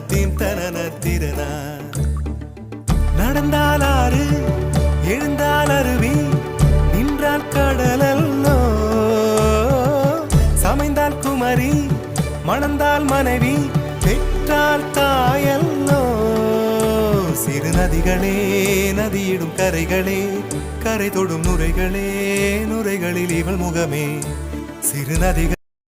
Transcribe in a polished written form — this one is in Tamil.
தீம் தனன திறனா நடந்தால் ஆறு எழுந்தால் அருவி நின்றால் கடலல்லோ சமைந்தால் குமரி மணந்தால் மனைவி பெற்றால் தாயல்லோ சிறு நதிகளே நதியிடும் கரைகளே கரை தொடும் நுரைகளே நுரைகளில் இவள் முகமே சிறு நதிகள்